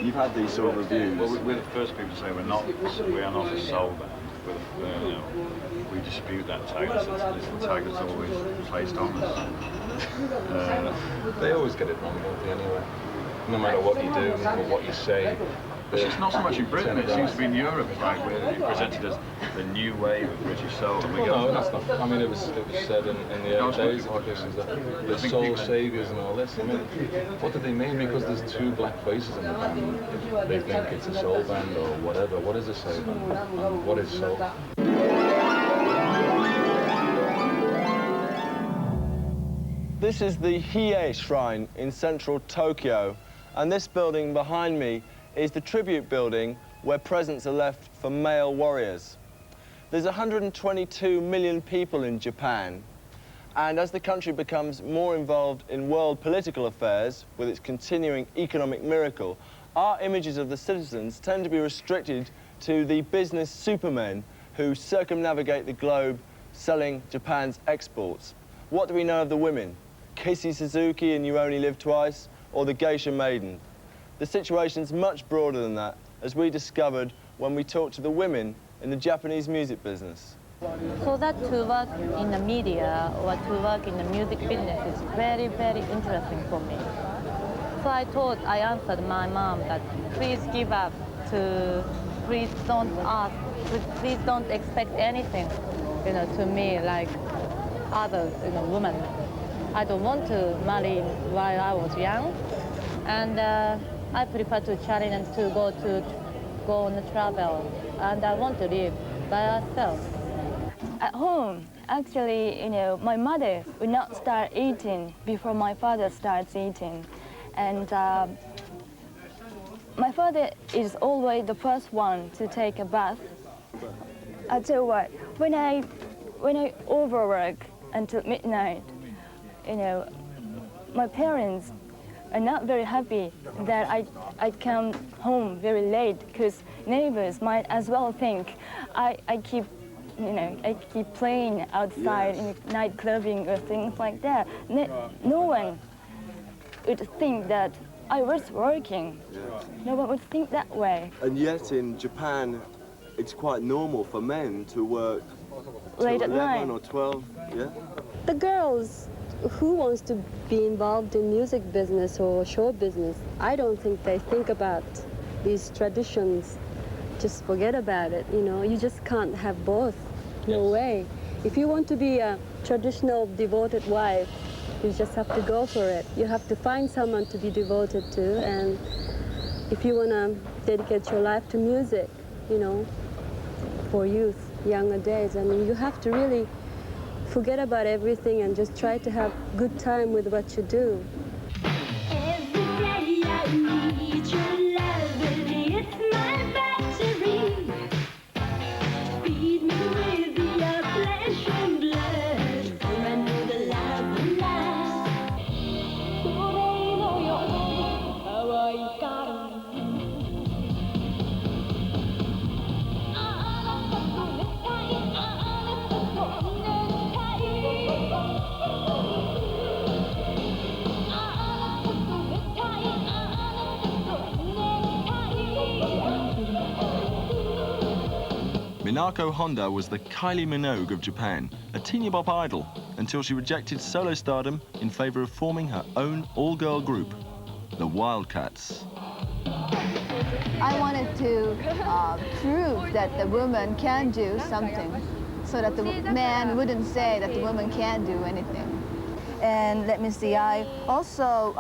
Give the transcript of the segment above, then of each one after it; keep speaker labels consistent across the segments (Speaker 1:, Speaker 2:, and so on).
Speaker 1: You've had these sort of reviews.
Speaker 2: Well, we're the first people to say we are not a soul band. We dispute that tag. It's the tag that's always placed on us.
Speaker 3: They always get it wrong, don't they, anyway? No matter what you do or what you say.
Speaker 2: It's not so much in Britain, it seems to be in Europe, like where it's presented as the new wave of British soul. And
Speaker 3: no, that's not. I mean, it was said in the early days of auditions that the soul saviours and all this. I mean, what do they mean? Because there's two black faces in the band. They think it's a soul band or whatever. What is a soul band? And what is soul?
Speaker 4: This is the Hiei Shrine in central Tokyo, and this building behind me is the tribute building where presents are left for male warriors. There's 122 million people in Japan, and as the country becomes more involved in world political affairs with its continuing economic miracle, our images of the citizens tend to be restricted to the business supermen who circumnavigate the globe selling Japan's exports. What do we know of the women? Casey Suzuki in You Only Live Twice, or the Geisha Maiden? The situation's much broader than that, as we discovered when we talked to the women in the Japanese music business.
Speaker 5: So that to work in the media or to work in the music business is very, very interesting for me. So I answered my mom that please give up please don't ask, please don't expect anything, to me like other, women. I don't want to marry while I was young, and I prefer to challenge and to go on a travel, and I want to live by myself.
Speaker 6: At home, actually, my mother would not start eating before my father starts eating, and my father is always the first one to take a bath. I tell you what, when I overwork until midnight, my parents are not very happy that I come home very late, because neighbors might as well think I keep playing outside in night clubbing or things like that. No one would think that I was working.
Speaker 4: Yeah.
Speaker 6: No one would think that way.
Speaker 4: And yet in Japan, it's quite normal for men to work
Speaker 6: Late
Speaker 4: till
Speaker 6: at
Speaker 4: 11
Speaker 6: night.
Speaker 4: or 12, yeah?
Speaker 7: The girls who wants to be involved in music business or show business, I don't think they think about these traditions. Just forget about it, You just can't have both. No way. If you want to be a traditional devoted wife, you just have to go for it. You have to find someone to be devoted to, and if you want to dedicate your life to music, for youth, younger days, you have to really forget about everything and just try to have good time with what you do.
Speaker 8: Every day I need your love, and it's my battery. Feed me with your flesh and blood, for I know the love will last. So they know your name, how I got 'em.
Speaker 4: Minako Honda was the Kylie Minogue of Japan, a teeny bop idol, until she rejected solo stardom in favour of forming her own all-girl group, the Wildcats.
Speaker 9: I wanted to prove that the woman can do something, so that the man wouldn't say that the woman can't do anything. And let me see, I also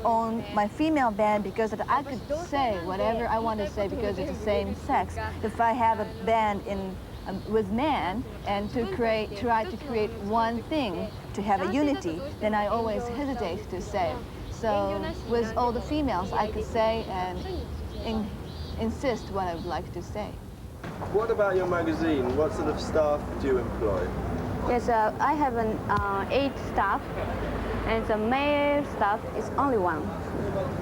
Speaker 9: own my female band because I could say whatever I want to say because it's the same sex. If I have a band with men and try to create one thing, to have a unity, then I always hesitate to say. So with all the females, I could say and insist what I would like to say.
Speaker 4: What about your magazine? What sort of staff do you employ?
Speaker 7: Yes, I have 8 staff, and the male staff is only 1.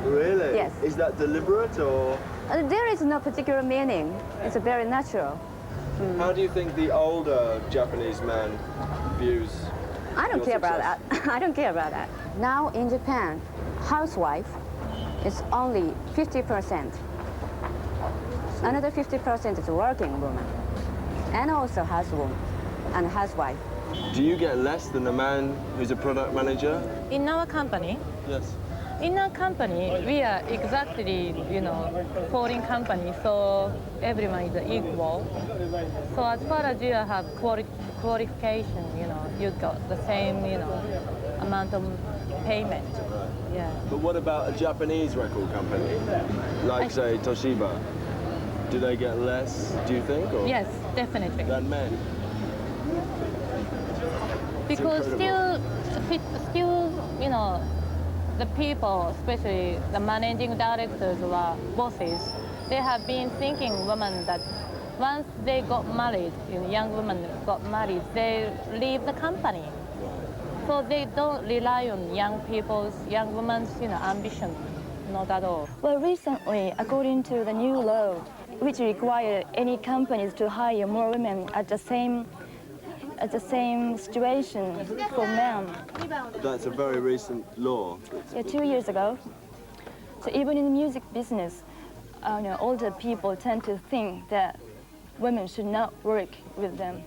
Speaker 4: Really?
Speaker 7: Yes.
Speaker 4: Is that deliberate or?
Speaker 7: There is no particular meaning. It's very natural.
Speaker 4: How do you think the older Japanese man views
Speaker 7: I don't
Speaker 4: your
Speaker 7: care about
Speaker 4: success?
Speaker 7: that. I don't care about that. Now in Japan, housewife is only 50%.
Speaker 1: Another 50% is working woman, and also housewoman and housewife.
Speaker 4: Do you get less than a man who's a product manager?
Speaker 5: In our company,
Speaker 4: Yes.
Speaker 5: in our company, we are exactly, foreign company, so everyone is equal. So as far as you have qualification, you got the same, amount of payment. Yeah.
Speaker 4: But what about a Japanese record company, like say Toshiba? Do they get less, do you think? Or
Speaker 5: Yes, definitely.
Speaker 4: than men?
Speaker 5: Because still, the people, especially the managing directors or bosses, they have been thinking women that once they got married, young women got married, they leave the company. So they don't rely on young women's, ambition, not at all.
Speaker 6: Well, recently, according to the new law, which require any companies to hire more women at the same situation for men.
Speaker 4: That's a very recent law.
Speaker 6: Yeah, 2 years ago. So even in the music business, older people tend to think that women should not work with them.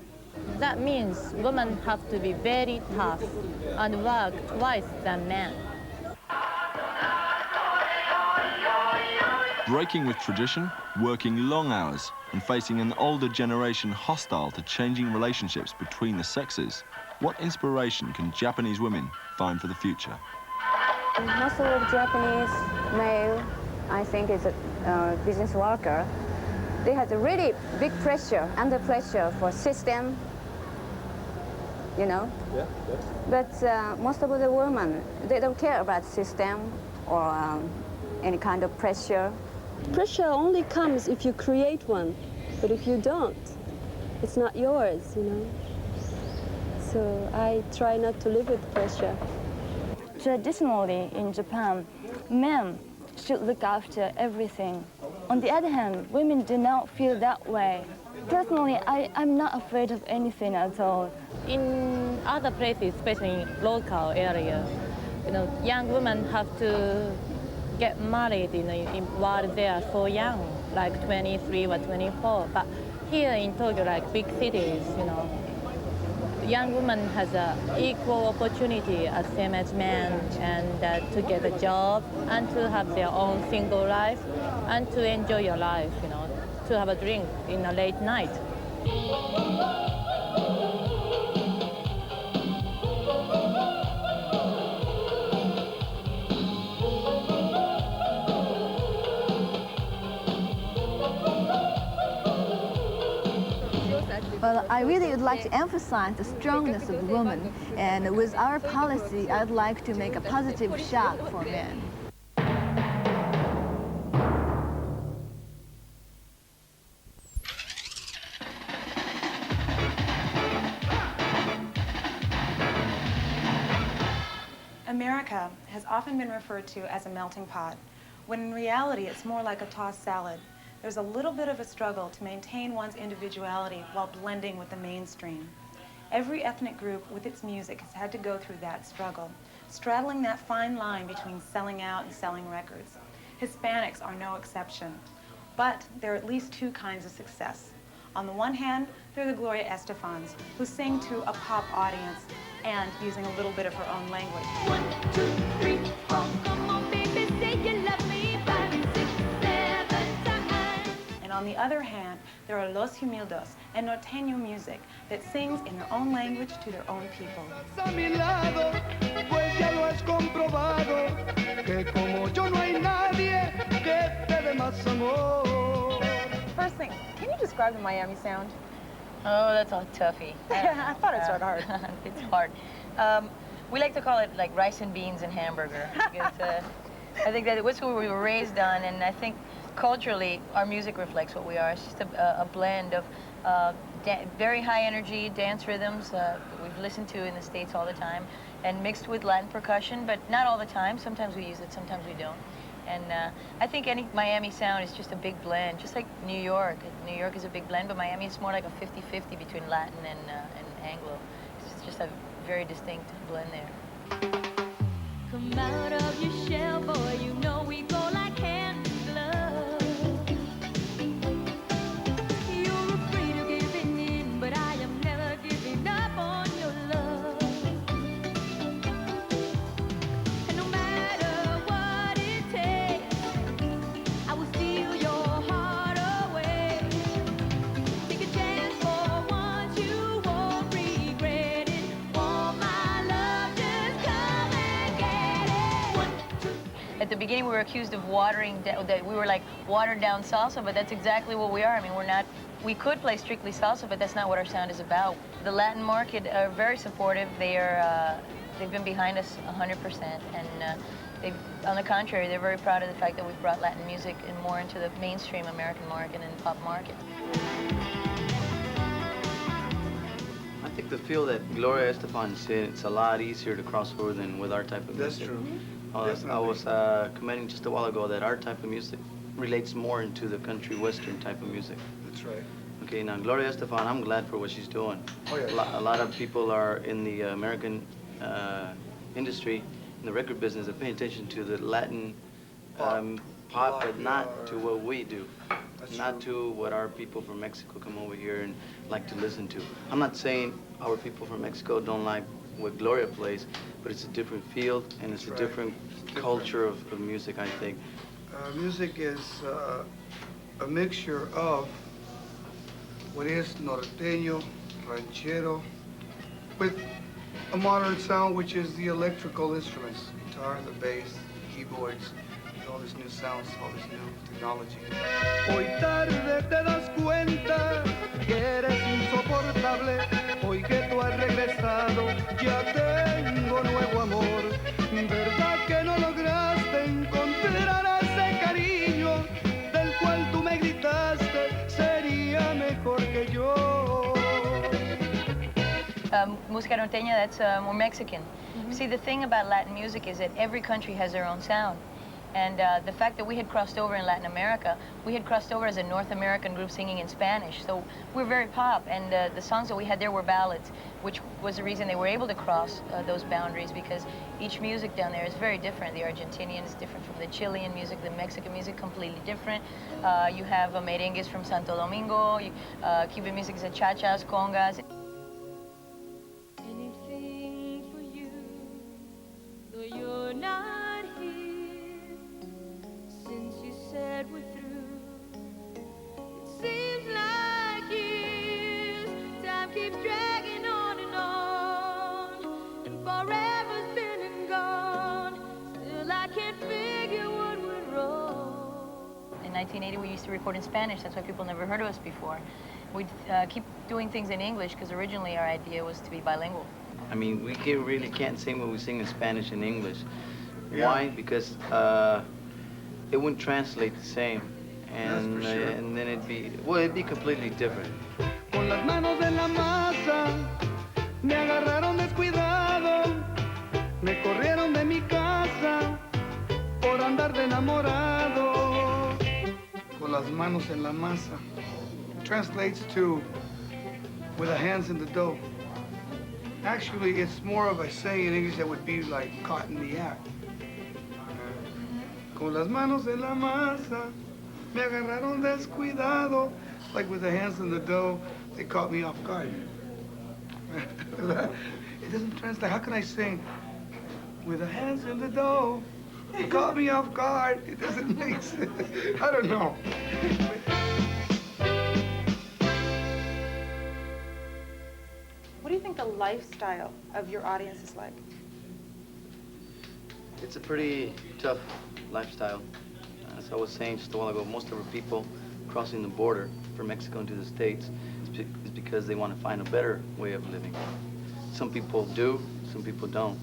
Speaker 5: That means women have to be very tough and work twice than men.
Speaker 4: Breaking with tradition, working long hours, and facing an older generation hostile to changing relationships between the sexes, what inspiration can Japanese women find for the future?
Speaker 1: Most of Japanese male, I think, is a business worker. They have a really big pressure, under pressure for system,
Speaker 4: Yeah.
Speaker 1: But most of the women, they don't care about system or any kind of pressure.
Speaker 7: Pressure only comes if you create one, but if you don't, it's not yours, So I try not to live with pressure.
Speaker 6: Traditionally in Japan, men should look after everything. On the other hand, women do not feel that way. Personally, I'm not afraid of anything at all.
Speaker 5: In other places, especially in local area, young women have to get married while they are so young, like 23 or 24. But here in Tokyo, like big cities, young women has a equal opportunity as same as men, and to get a job and to have their own single life and to enjoy your life, to have a drink in a late night.
Speaker 9: Well, I really would like to emphasize the strongness of the woman, and with our policy, I'd like to make a positive shock for men.
Speaker 10: America has often been referred to as a melting pot, when in reality it's more like a tossed salad. There's a little bit of a struggle to maintain one's individuality while blending with the mainstream. Every ethnic group with its music has had to go through that struggle, straddling that fine line between selling out and selling records. Hispanics are no exception. But there are at least two kinds of success. On the one hand, there are the Gloria Estefans, who sing to a pop audience and using a little bit of her own language.
Speaker 8: 1, 2, 3, 4, come on, baby, say you love me 5, 6, 7 times.
Speaker 10: And on the other hand, there are Los Humildos and Norteño music that sings in their own language to their own people.
Speaker 11: A mi lado, pues ya lo has comprobado, que como yo no hay nadie que te dé más amor.
Speaker 12: First thing, can you describe the Miami sound?
Speaker 13: Oh, that's all toughie.
Speaker 12: I thought I'd start hard.
Speaker 13: It's hard. We like to call it like rice and beans and hamburger. Because, I think that it was what we were raised on, and I think culturally our music reflects what we are. It's just a blend of very high energy dance rhythms we've listened to in the States all the time, and mixed with Latin percussion, but not all the time. Sometimes we use it, sometimes we don't. And I think any Miami sound is just a big blend, just like New York. New York is a big blend, but Miami is more like a 50-50 between Latin and Anglo. It's just a very distinct blend there.
Speaker 8: Come out of your shell, boy, you know we go like hand in glove.
Speaker 13: beginning we were accused of watering that we were like watered down salsa, but that's exactly what we are. I mean, we're not. We could play strictly salsa, but that's not what our sound is about. The Latin market are very supportive. They've been behind us 100%, and on the contrary, they're very proud of the fact that we've brought Latin music and more into the mainstream American market and pop market.
Speaker 14: I think the field that Gloria Estefan said, it's a lot easier to cross over than with our type of music.
Speaker 11: That's true.
Speaker 14: I was commenting just a while ago that our type of music relates more into the country western type of music.
Speaker 11: That's right.
Speaker 14: Okay, now Gloria Estefan, I'm glad for what she's doing.
Speaker 11: Oh, yeah.
Speaker 14: A lot of people are in the American industry, in the record business, are paying attention to the Latin pop, but not to what we do. Not to what our people from Mexico come over here and like to listen to. I'm not saying our people from Mexico don't like what Gloria plays, but it's a different field and it's a different culture of music, I think.
Speaker 11: Music is a mixture of what is norteño, ranchero, with a modern sound, which is the electrical instruments, guitar, the bass, keyboards, all this new sounds, all this new technology.
Speaker 15: Hoy tarde te das cuenta que eres insoportable. Hoy que tú has regresado, ya tengo nuevo amor. ¿Verdad que no lograste encontrar ese cariño del cual tú me gritaste? Sería mejor que yo.
Speaker 13: Música norteña, that's more Mexican. See, the thing about Latin music is that every country has their own sound. And the fact that we had crossed over in Latin America, we had crossed over as a North American group singing in Spanish. So we're very pop, and the songs that we had there were ballads, which was the reason they were able to cross those boundaries, because each music down there is very different. The Argentinian is different from the Chilean music, the Mexican music completely different. You have merengues from Santo Domingo, Cuban music is cha-chas, congas.
Speaker 8: Anything for you, though you're not here. Since you said we're through, it seems like years. Time keeps dragging on, and forever's been and gone. Still, I can't figure what went wrong.
Speaker 13: In 1980, we used to record in Spanish. That's why people never heard of us before. We'd keep doing things in English because originally our idea was to be bilingual.
Speaker 14: I mean, we really can't sing what we sing in Spanish and English.
Speaker 11: Yeah.
Speaker 14: Why? Because it wouldn't translate the same, and and then it'd be completely different.
Speaker 15: Con las manos en la masa, me agarraron descuidado, me corrieron de mi casa por andar de enamorado.
Speaker 11: Con las manos en la masa. Translates to with the hands in the dough. Actually, it's more of a saying in English that would be like caught in the act. Con las manos en la masa, me agarraron descuidado. Like with the hands in the dough, they caught me off guard. It doesn't translate. How can I sing with the hands in the dough? They caught me off guard. It doesn't make sense. I don't know.
Speaker 12: What do you think the lifestyle of your audience is like?
Speaker 14: It's a pretty tough lifestyle. As I was saying just a while ago, most of our people crossing the border from Mexico into the States is because they want to find a better way of living. Some people do, some people don't.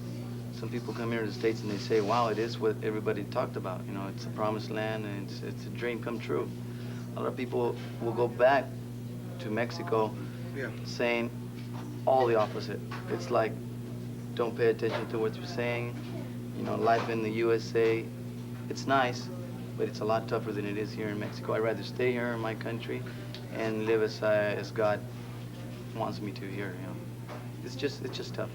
Speaker 14: Some people come here to the States and they say, wow, it is what everybody talked about. You know, it's a promised land and it's a dream come true. A lot of people will go back to Mexico saying all the opposite. It's like, don't pay attention to what you're saying. You know, life in the USA, it's nice, but it's a lot tougher than it is here in Mexico. I'd rather stay here in my country and live as God wants me to here, you know. It's just tough.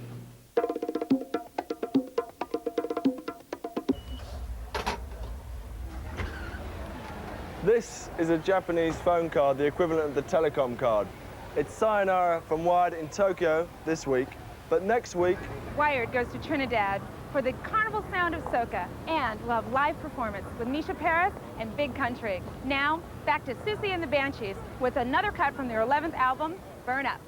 Speaker 4: This is a Japanese phone card, the equivalent of the telecom card. It's sayonara from Wired in Tokyo this week, but next week...
Speaker 12: Wired goes to Trinidad for the Carnival Sound of Soca, and we'll have live performance with Misha Paris and Big Country. Now, back to Siousie and the Banshees with another cut from their 11th album, Burn Up.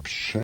Speaker 16: Przy